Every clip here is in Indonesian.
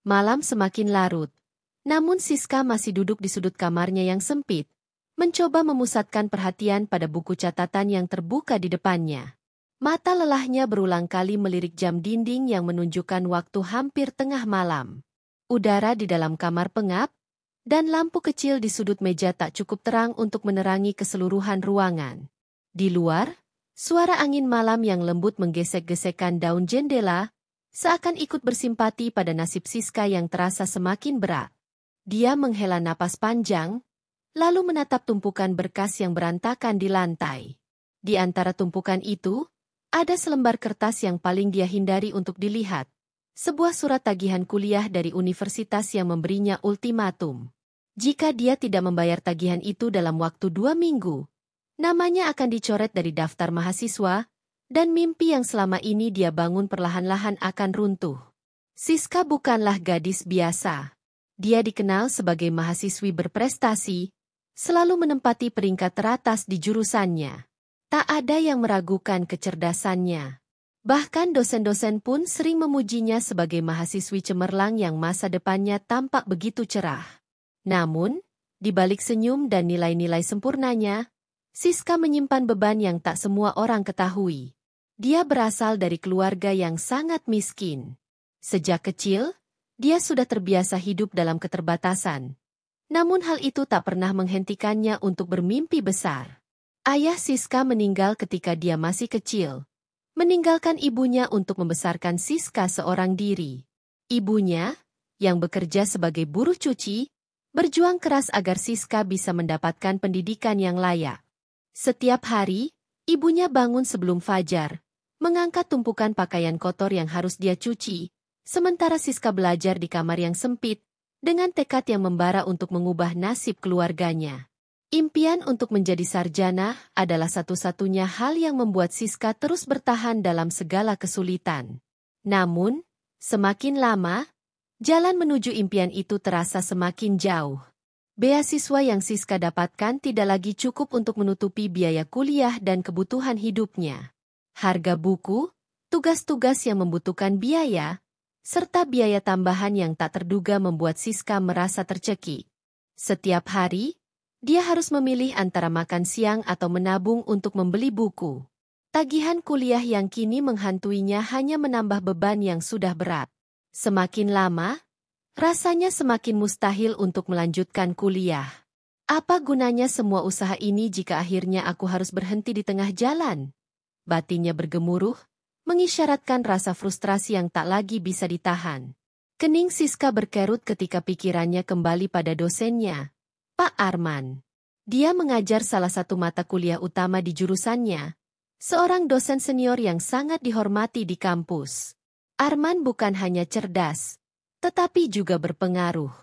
Malam semakin larut. Namun Siska masih duduk di sudut kamarnya yang sempit, mencoba memusatkan perhatian pada buku catatan yang terbuka di depannya. Mata lelahnya berulang kali melirik jam dinding yang menunjukkan waktu hampir tengah malam. Udara di dalam kamar pengap, dan lampu kecil di sudut meja tak cukup terang untuk menerangi keseluruhan ruangan. Di luar, suara angin malam yang lembut menggesek-gesekkan daun jendela, seakan ikut bersimpati pada nasib Siska yang terasa semakin berat. Dia menghela napas panjang, lalu menatap tumpukan berkas yang berantakan di lantai. Di antara tumpukan itu, ada selembar kertas yang paling dia hindari untuk dilihat. Sebuah surat tagihan kuliah dari universitas yang memberinya ultimatum. Jika dia tidak membayar tagihan itu dalam waktu 2 minggu, namanya akan dicoret dari daftar mahasiswa, dan mimpi yang selama ini dia bangun perlahan-lahan akan runtuh. Siska bukanlah gadis biasa. Dia dikenal sebagai mahasiswi berprestasi, selalu menempati peringkat teratas di jurusannya. Tak ada yang meragukan kecerdasannya. Bahkan dosen-dosen pun sering memujinya sebagai mahasiswi cemerlang yang masa depannya tampak begitu cerah. Namun, di balik senyum dan nilai-nilai sempurnanya, Siska menyimpan beban yang tak semua orang ketahui. Dia berasal dari keluarga yang sangat miskin. Sejak kecil, dia sudah terbiasa hidup dalam keterbatasan. Namun hal itu tak pernah menghentikannya untuk bermimpi besar. Ayah Siska meninggal ketika dia masih kecil, meninggalkan ibunya untuk membesarkan Siska seorang diri. Ibunya, yang bekerja sebagai buruh cuci, berjuang keras agar Siska bisa mendapatkan pendidikan yang layak. Setiap hari, ibunya bangun sebelum fajar, mengangkat tumpukan pakaian kotor yang harus dia cuci, sementara Siska belajar di kamar yang sempit, dengan tekad yang membara untuk mengubah nasib keluarganya. Impian untuk menjadi sarjana adalah satu-satunya hal yang membuat Siska terus bertahan dalam segala kesulitan. Namun, semakin lama, jalan menuju impian itu terasa semakin jauh. Beasiswa yang Siska dapatkan tidak lagi cukup untuk menutupi biaya kuliah dan kebutuhan hidupnya. Harga buku, tugas-tugas yang membutuhkan biaya, serta biaya tambahan yang tak terduga membuat Siska merasa tercekik. Setiap hari, dia harus memilih antara makan siang atau menabung untuk membeli buku. Tagihan kuliah yang kini menghantuinya hanya menambah beban yang sudah berat. Semakin lama, rasanya semakin mustahil untuk melanjutkan kuliah. Apa gunanya semua usaha ini jika akhirnya aku harus berhenti di tengah jalan? Batinnya bergemuruh, mengisyaratkan rasa frustrasi yang tak lagi bisa ditahan. Kening Siska berkerut ketika pikirannya kembali pada dosennya, Pak Arman. Dia mengajar salah satu mata kuliah utama di jurusannya, seorang dosen senior yang sangat dihormati di kampus. Arman bukan hanya cerdas, tetapi juga berpengaruh.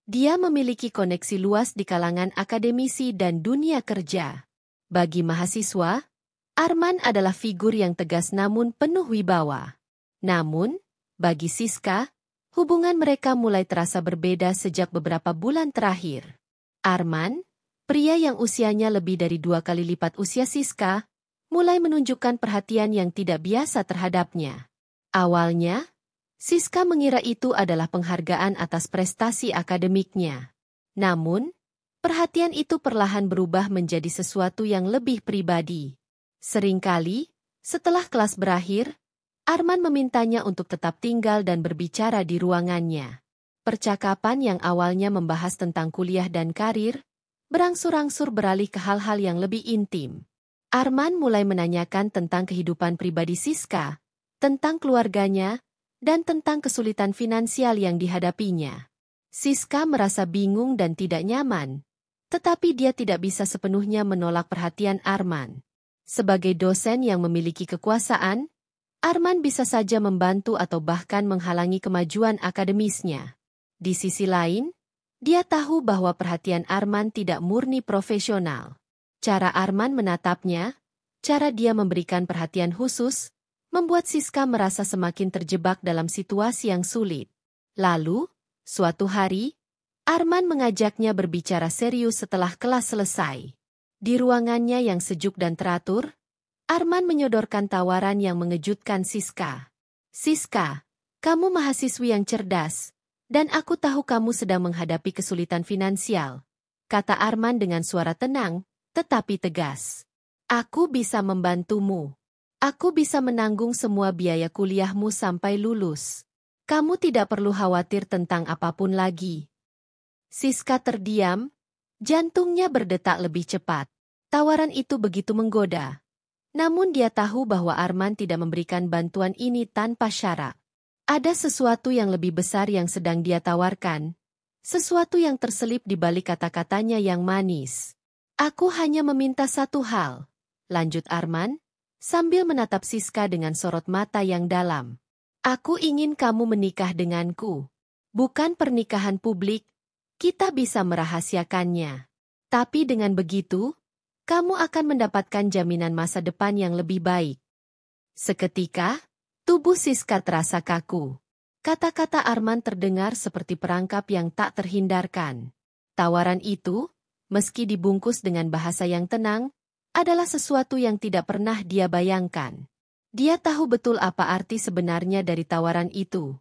Dia memiliki koneksi luas di kalangan akademisi dan dunia kerja. Bagi mahasiswa, Arman adalah figur yang tegas namun penuh wibawa. Namun, bagi Siska, hubungan mereka mulai terasa berbeda sejak beberapa bulan terakhir. Arman, pria yang usianya lebih dari 2 kali lipat usia Siska, mulai menunjukkan perhatian yang tidak biasa terhadapnya. Awalnya, Siska mengira itu adalah penghargaan atas prestasi akademiknya. Namun, perhatian itu perlahan berubah menjadi sesuatu yang lebih pribadi. Seringkali, setelah kelas berakhir, Arman memintanya untuk tetap tinggal dan berbicara di ruangannya. Percakapan yang awalnya membahas tentang kuliah dan karir, berangsur-angsur beralih ke hal-hal yang lebih intim. Arman mulai menanyakan tentang kehidupan pribadi Siska, tentang keluarganya, dan tentang kesulitan finansial yang dihadapinya. Siska merasa bingung dan tidak nyaman, tetapi dia tidak bisa sepenuhnya menolak perhatian Arman. Sebagai dosen yang memiliki kekuasaan, Arman bisa saja membantu atau bahkan menghalangi kemajuan akademisnya. Di sisi lain, dia tahu bahwa perhatian Arman tidak murni profesional. Cara Arman menatapnya, cara dia memberikan perhatian khusus, membuat Siska merasa semakin terjebak dalam situasi yang sulit. Lalu, suatu hari, Arman mengajaknya berbicara serius setelah kelas selesai. Di ruangannya yang sejuk dan teratur, Arman menyodorkan tawaran yang mengejutkan Siska. Siska, kamu mahasiswi yang cerdas, Dan aku tahu kamu sedang menghadapi kesulitan finansial, kata Arman dengan suara tenang, tetapi tegas. Aku bisa membantumu. Aku bisa menanggung semua biaya kuliahmu sampai lulus. Kamu tidak perlu khawatir tentang apapun lagi. Siska terdiam, jantungnya berdetak lebih cepat. Tawaran itu begitu menggoda. Namun dia tahu bahwa Arman tidak memberikan bantuan ini tanpa syarat. Ada sesuatu yang lebih besar yang sedang dia tawarkan. Sesuatu yang terselip di balik kata-katanya yang manis. Aku hanya meminta satu hal, lanjut Arman, sambil menatap Siska dengan sorot mata yang dalam. Aku ingin kamu menikah denganku. Bukan pernikahan publik, kita bisa merahasiakannya. Tapi dengan begitu, kamu akan mendapatkan jaminan masa depan yang lebih baik. Seketika, tubuh Siska terasa kaku. Kata-kata Arman terdengar seperti perangkap yang tak terhindarkan. Tawaran itu, meski dibungkus dengan bahasa yang tenang, adalah sesuatu yang tidak pernah dia bayangkan. Dia tahu betul apa arti sebenarnya dari tawaran itu.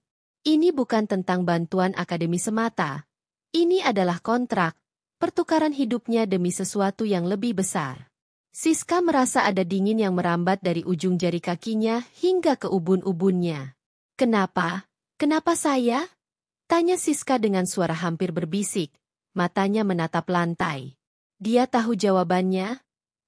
Ini bukan tentang bantuan akademi semata. Ini adalah kontrak, pertukaran hidupnya demi sesuatu yang lebih besar. Siska merasa ada dingin yang merambat dari ujung jari kakinya hingga ke ubun-ubunnya. Kenapa? Kenapa saya? Tanya Siska dengan suara hampir berbisik, matanya menatap lantai. Dia tahu jawabannya,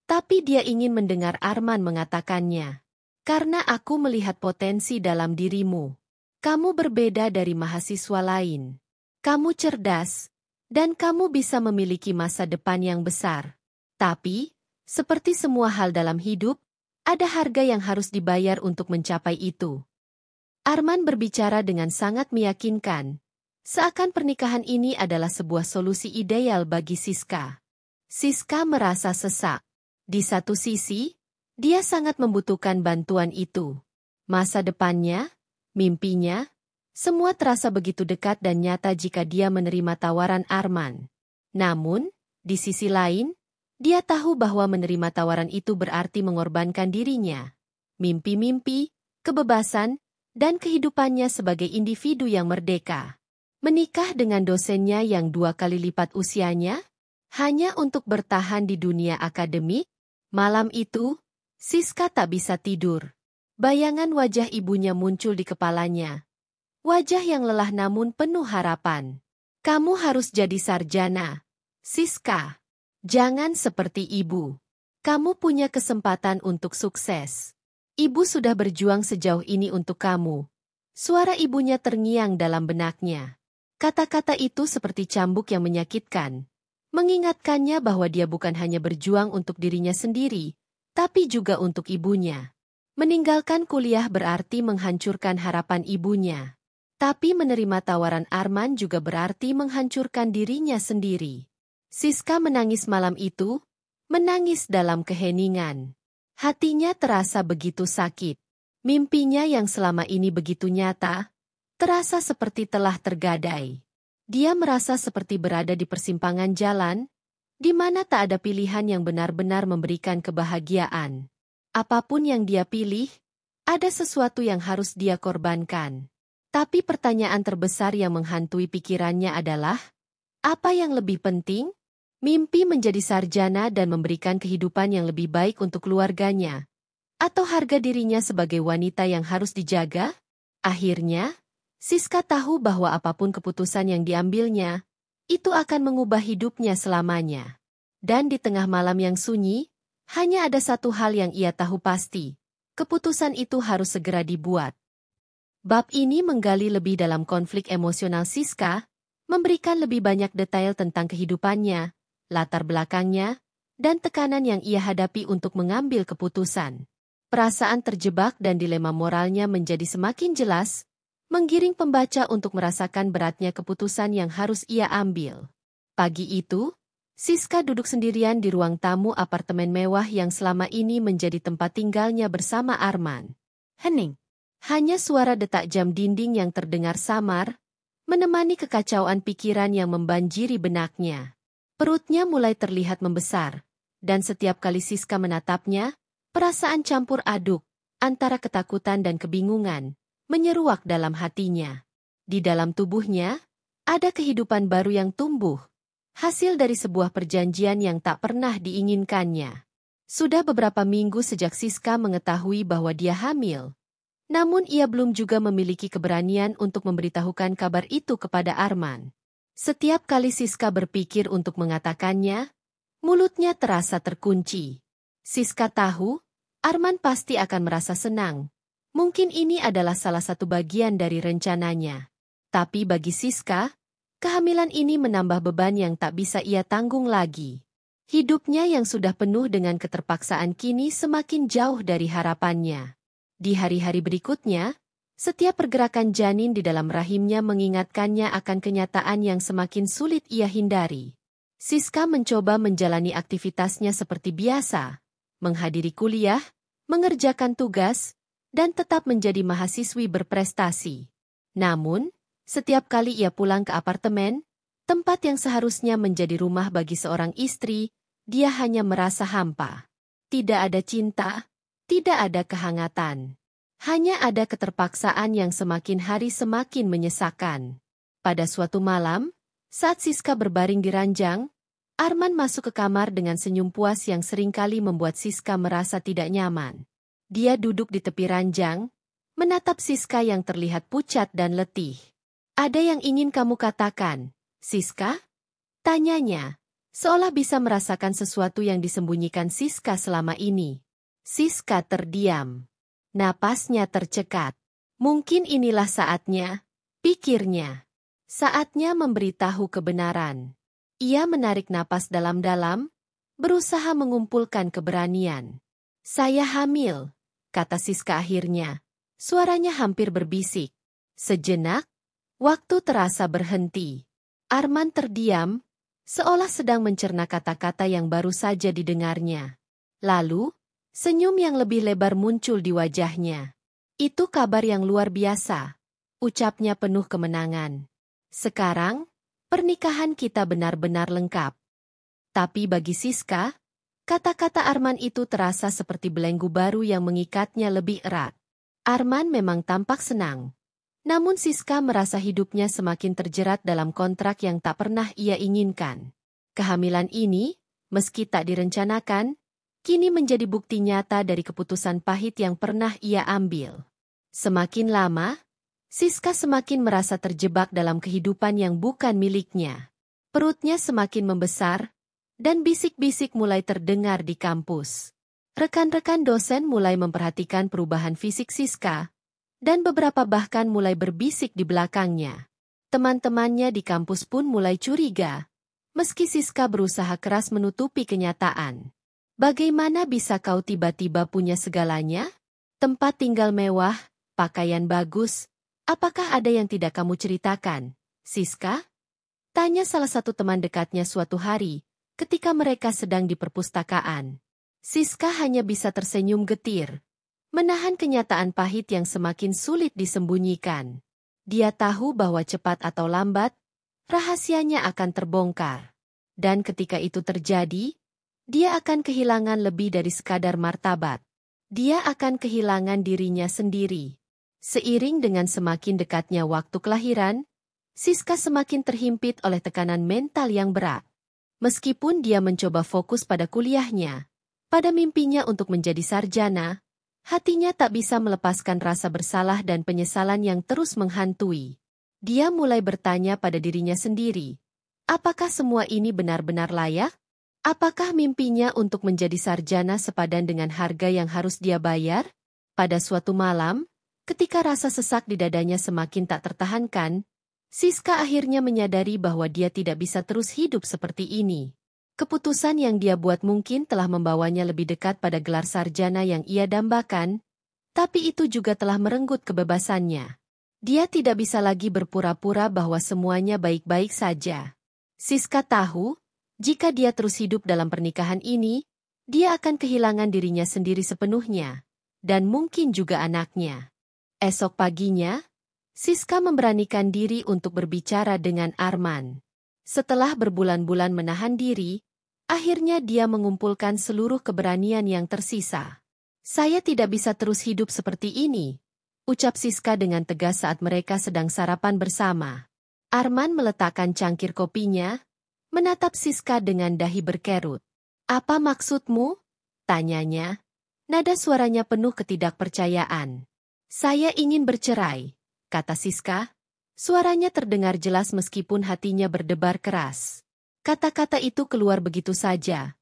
tapi dia ingin mendengar Arman mengatakannya. Karena aku melihat potensi dalam dirimu. Kamu berbeda dari mahasiswa lain. Kamu cerdas, dan kamu bisa memiliki masa depan yang besar. Tapi, seperti semua hal dalam hidup, ada harga yang harus dibayar untuk mencapai itu. Arman berbicara dengan sangat meyakinkan, seakan pernikahan ini adalah sebuah solusi ideal bagi Siska. Siska merasa sesak. Di satu sisi, dia sangat membutuhkan bantuan itu. Masa depannya, mimpinya, semua terasa begitu dekat dan nyata jika dia menerima tawaran Arman. Namun, di sisi lain, dia tahu bahwa menerima tawaran itu berarti mengorbankan dirinya. Mimpi-mimpi, kebebasan, dan kehidupannya sebagai individu yang merdeka. Menikah dengan dosennya yang 2 kali lipat usianya, hanya untuk bertahan di dunia akademik. Malam itu, Siska tak bisa tidur. Bayangan wajah ibunya muncul di kepalanya. Wajah yang lelah namun penuh harapan. Kamu harus jadi sarjana, Siska. Jangan seperti ibu. Kamu punya kesempatan untuk sukses. Ibu sudah berjuang sejauh ini untuk kamu. Suara ibunya terngiang dalam benaknya. Kata-kata itu seperti cambuk yang menyakitkan. Mengingatkannya bahwa dia bukan hanya berjuang untuk dirinya sendiri, tapi juga untuk ibunya. Meninggalkan kuliah berarti menghancurkan harapan ibunya. Tapi menerima tawaran Arman juga berarti menghancurkan dirinya sendiri. Siska menangis malam itu, menangis dalam keheningan. Hatinya terasa begitu sakit. Mimpinya yang selama ini begitu nyata, terasa seperti telah tergadai. Dia merasa seperti berada di persimpangan jalan, di mana tak ada pilihan yang benar-benar memberikan kebahagiaan. Apapun yang dia pilih, ada sesuatu yang harus dia korbankan. Tapi pertanyaan terbesar yang menghantui pikirannya adalah, apa yang lebih penting? Mimpi menjadi sarjana dan memberikan kehidupan yang lebih baik untuk keluarganya. Atau harga dirinya sebagai wanita yang harus dijaga? Akhirnya, Siska tahu bahwa apapun keputusan yang diambilnya, itu akan mengubah hidupnya selamanya. Dan di tengah malam yang sunyi, hanya ada satu hal yang ia tahu pasti. Keputusan itu harus segera dibuat. Bab ini menggali lebih dalam konflik emosional Siska, memberikan lebih banyak detail tentang kehidupannya, latar belakangnya, dan tekanan yang ia hadapi untuk mengambil keputusan. Perasaan terjebak dan dilema moralnya menjadi semakin jelas, menggiring pembaca untuk merasakan beratnya keputusan yang harus ia ambil. Pagi itu, Siska duduk sendirian di ruang tamu apartemen mewah yang selama ini menjadi tempat tinggalnya bersama Arman. Hening. Hanya suara detak jam dinding yang terdengar samar, menemani kekacauan pikiran yang membanjiri benaknya. Perutnya mulai terlihat membesar, dan setiap kali Siska menatapnya, perasaan campur aduk, antara ketakutan dan kebingungan, menyeruak dalam hatinya. Di dalam tubuhnya, Ada kehidupan baru yang tumbuh, hasil dari sebuah perjanjian yang tak pernah diinginkannya. Sudah beberapa minggu sejak Siska mengetahui bahwa dia hamil. Namun ia belum juga memiliki keberanian untuk memberitahukan kabar itu kepada Arman. Setiap kali Siska berpikir untuk mengatakannya, mulutnya terasa terkunci. Siska tahu, Arman pasti akan merasa senang. Mungkin ini adalah salah satu bagian dari rencananya. Tapi bagi Siska, kehamilan ini menambah beban yang tak bisa ia tanggung lagi. Hidupnya yang sudah penuh dengan keterpaksaan kini semakin jauh dari harapannya. Di hari-hari berikutnya, setiap pergerakan janin di dalam rahimnya mengingatkannya akan kenyataan yang semakin sulit ia hindari. Siska mencoba menjalani aktivitasnya seperti biasa, menghadiri kuliah, mengerjakan tugas, dan tetap menjadi mahasiswi berprestasi. Namun, setiap kali ia pulang ke apartemen, tempat yang seharusnya menjadi rumah bagi seorang istri, dia hanya merasa hampa. Tidak ada cinta, tidak ada kehangatan. Hanya ada keterpaksaan yang semakin hari semakin menyesakan. Pada suatu malam, saat Siska berbaring di ranjang, Arman masuk ke kamar dengan senyum puas yang seringkali membuat Siska merasa tidak nyaman. Dia duduk di tepi ranjang, menatap Siska yang terlihat pucat dan letih. "Ada yang ingin kamu katakan, Siska?" tanyanya, seolah bisa merasakan sesuatu yang disembunyikan Siska selama ini. Siska terdiam. Napasnya tercekat. Mungkin inilah saatnya, pikirnya. Saatnya memberitahu kebenaran. Ia menarik napas dalam-dalam, berusaha mengumpulkan keberanian. "Saya hamil," kata Siska akhirnya. Suaranya hampir berbisik. Sejenak, waktu terasa berhenti. Arman terdiam, seolah sedang mencerna kata-kata yang baru saja didengarnya. Lalu, senyum yang lebih lebar muncul di wajahnya. "Itu kabar yang luar biasa," ucapnya penuh kemenangan. "Sekarang, pernikahan kita benar-benar lengkap." Tapi bagi Siska, kata-kata Arman itu terasa seperti belenggu baru yang mengikatnya lebih erat. Arman memang tampak senang. Namun Siska merasa hidupnya semakin terjerat dalam kontrak yang tak pernah ia inginkan. Kehamilan ini, meski tak direncanakan, kini menjadi bukti nyata dari keputusan pahit yang pernah ia ambil. Semakin lama, Siska semakin merasa terjebak dalam kehidupan yang bukan miliknya. Perutnya semakin membesar, dan bisik-bisik mulai terdengar di kampus. Rekan-rekan dosen mulai memperhatikan perubahan fisik Siska, dan beberapa bahkan mulai berbisik di belakangnya. Teman-temannya di kampus pun mulai curiga, meski Siska berusaha keras menutupi kenyataan. "Bagaimana bisa kau tiba-tiba punya segalanya? Tempat tinggal mewah, pakaian bagus, apakah ada yang tidak kamu ceritakan, Siska?" tanya salah satu teman dekatnya suatu hari, ketika mereka sedang di perpustakaan. Siska hanya bisa tersenyum getir, menahan kenyataan pahit yang semakin sulit disembunyikan. Dia tahu bahwa cepat atau lambat, rahasianya akan terbongkar. Dan ketika itu terjadi, dia akan kehilangan lebih dari sekadar martabat. Dia akan kehilangan dirinya sendiri. Seiring dengan semakin dekatnya waktu kelahiran, Siska semakin terhimpit oleh tekanan mental yang berat. Meskipun dia mencoba fokus pada kuliahnya, pada mimpinya untuk menjadi sarjana, hatinya tak bisa melepaskan rasa bersalah dan penyesalan yang terus menghantui. Dia mulai bertanya pada dirinya sendiri, apakah semua ini benar-benar layak? Apakah mimpinya untuk menjadi sarjana sepadan dengan harga yang harus dia bayar? Pada suatu malam, ketika rasa sesak di dadanya semakin tak tertahankan, Siska akhirnya menyadari bahwa dia tidak bisa terus hidup seperti ini. Keputusan yang dia buat mungkin telah membawanya lebih dekat pada gelar sarjana yang ia dambakan, tapi itu juga telah merenggut kebebasannya. Dia tidak bisa lagi berpura-pura bahwa semuanya baik-baik saja. Siska tahu, jika dia terus hidup dalam pernikahan ini, dia akan kehilangan dirinya sendiri sepenuhnya, dan mungkin juga anaknya. Esok paginya, Siska memberanikan diri untuk berbicara dengan Arman. Setelah berbulan-bulan menahan diri, akhirnya dia mengumpulkan seluruh keberanian yang tersisa. "Saya tidak bisa terus hidup seperti ini," ucap Siska dengan tegas saat mereka sedang sarapan bersama. Arman meletakkan cangkir kopinya, menatap Siska dengan dahi berkerut. Apa maksudmu? Tanyanya. Nada suaranya penuh ketidakpercayaan. Saya ingin bercerai, kata Siska. Suaranya terdengar jelas meskipun hatinya berdebar keras. Kata-kata itu keluar begitu saja.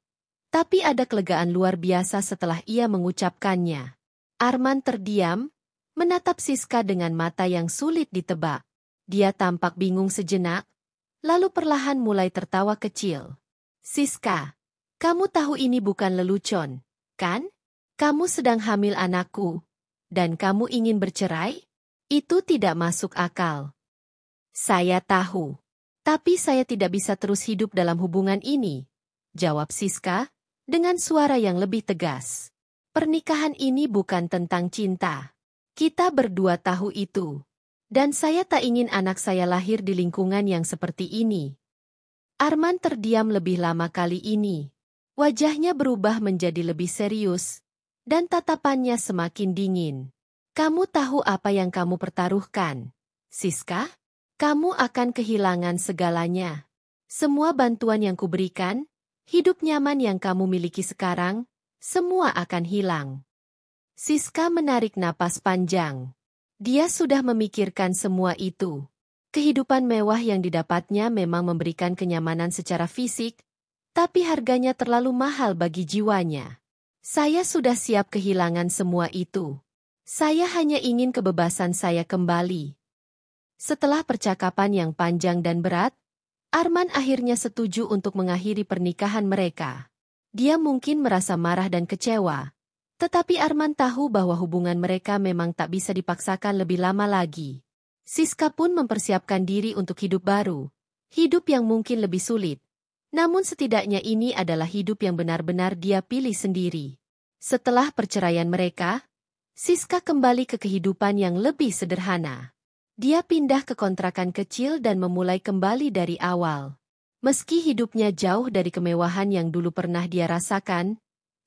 Tapi ada kelegaan luar biasa setelah ia mengucapkannya. Arman terdiam, menatap Siska dengan mata yang sulit ditebak. Dia tampak bingung sejenak, lalu perlahan mulai tertawa kecil. Siska, kamu tahu ini bukan lelucon, kan? Kamu sedang hamil anakku, dan kamu ingin bercerai? Itu tidak masuk akal. Saya tahu. Tapi saya tidak bisa terus hidup dalam hubungan ini, jawab Siska, dengan suara yang lebih tegas. Pernikahan ini bukan tentang cinta. Kita berdua tahu itu. Dan saya tak ingin anak saya lahir di lingkungan yang seperti ini. Arman terdiam lebih lama kali ini. Wajahnya berubah menjadi lebih serius, dan tatapannya semakin dingin. Kamu tahu apa yang kamu pertaruhkan, Siska? Kamu akan kehilangan segalanya. Semua bantuan yang kuberikan, hidup nyaman yang kamu miliki sekarang, semua akan hilang. Siska menarik napas panjang. Dia sudah memikirkan semua itu. Kehidupan mewah yang didapatnya memang memberikan kenyamanan secara fisik, tapi harganya terlalu mahal bagi jiwanya. Saya sudah siap kehilangan semua itu. Saya hanya ingin kebebasan saya kembali. Setelah percakapan yang panjang dan berat, Arman akhirnya setuju untuk mengakhiri pernikahan mereka. Dia mungkin merasa marah dan kecewa, tetapi Arman tahu bahwa hubungan mereka memang tak bisa dipaksakan lebih lama lagi. Siska pun mempersiapkan diri untuk hidup baru, hidup yang mungkin lebih sulit. Namun setidaknya ini adalah hidup yang benar-benar dia pilih sendiri. Setelah perceraian mereka, Siska kembali ke kehidupan yang lebih sederhana. Dia pindah ke kontrakan kecil dan memulai kembali dari awal. Meski hidupnya jauh dari kemewahan yang dulu pernah dia rasakan,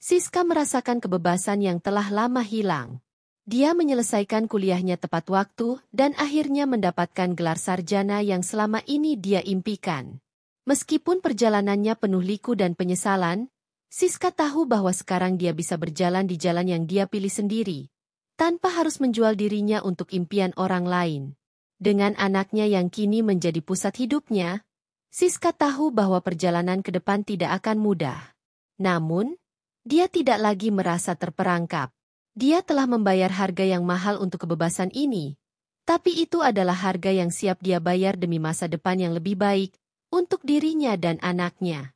Siska merasakan kebebasan yang telah lama hilang. Dia menyelesaikan kuliahnya tepat waktu dan akhirnya mendapatkan gelar sarjana yang selama ini dia impikan. Meskipun perjalanannya penuh liku dan penyesalan, Siska tahu bahwa sekarang dia bisa berjalan di jalan yang dia pilih sendiri, tanpa harus menjual dirinya untuk impian orang lain. Dengan anaknya yang kini menjadi pusat hidupnya, Siska tahu bahwa perjalanan ke depan tidak akan mudah. Namun, dia tidak lagi merasa terperangkap. Dia telah membayar harga yang mahal untuk kebebasan ini, tapi itu adalah harga yang siap dia bayar demi masa depan yang lebih baik untuk dirinya dan anaknya.